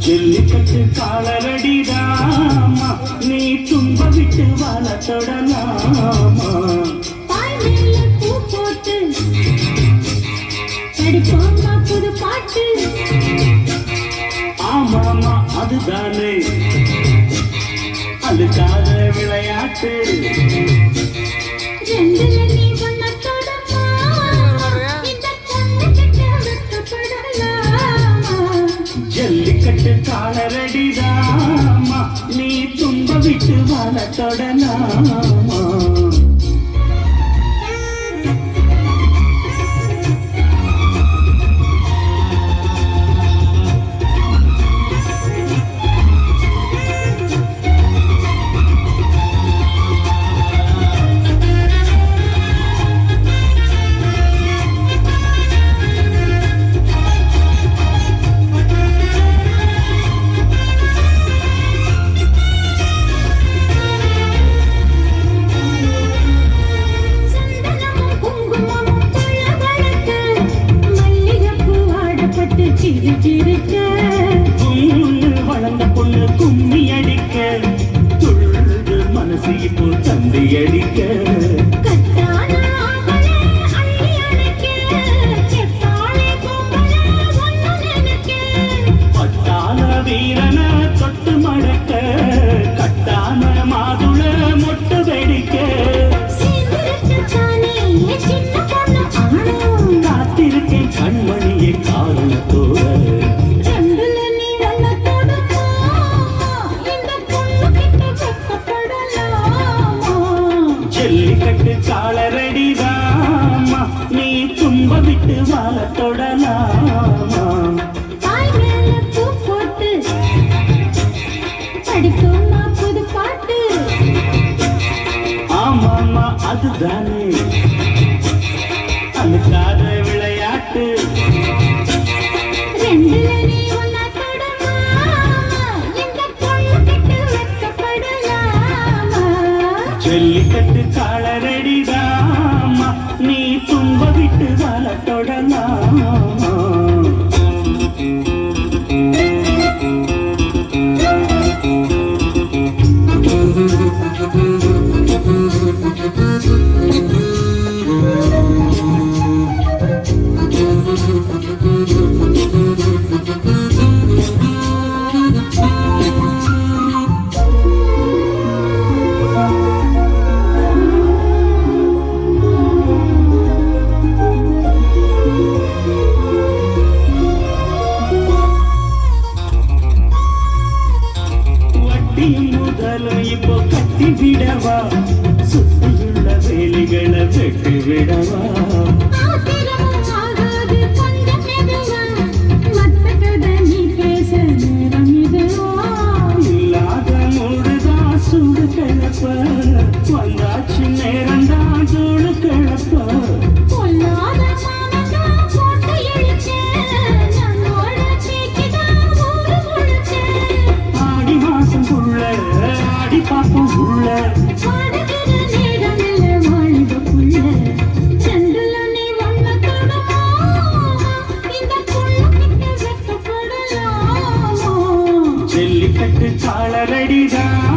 ஜல்லிக்கட்டு காலரடிதாமா நீ தும்ப விட்டு வாழ தொடலாமா பூ போட்டு படிப்போமா புது பாட்டு ஆமாமா அதுதானே அதுக்காக விளையாட்டு ஜல்லிக்கட்டு காலரடிதாமா நீ தும்ப விட்டு வாழ தொடலாமா வளர்ந்த பொண்ணு கும்மி அடிக்க துள்ளு மனசு இப்போ தந்தி அடிக்க பட்டாள வீரன தொட்டு மடக்க கட்டான மாதுள மொட்டு வெடிக்க காத்திருக்கேன் கண்மணியை காரணத்தோட ஜல்லிக்கட்டு காலரடிதாமா நீ தும்ப விட்டு வாழ தொடலாமா பூ போட்டு படிப்போமா புது பாட்டு ஆமாமா அதுதானே அதுக்காக விளையாட்டு ஜல்லிக்கட்டு காலரடிதாமா நீ தும்ப விட்டு வாழ தொடலாமா முதலும் இப்போ கட்டி விடவா சுத்தியுள்ள வேலிகளை வெட்டி விடவா இல்லாத மூடுதான் சூடு கிளப்ப வந்தாச்சு நேரம்தான் சூடு கிளப்ப ஆடி மாசம் புள்ள ஆடி பாப்போம் உள்ள ஜல்லிக்கட்டு காலரடிதான்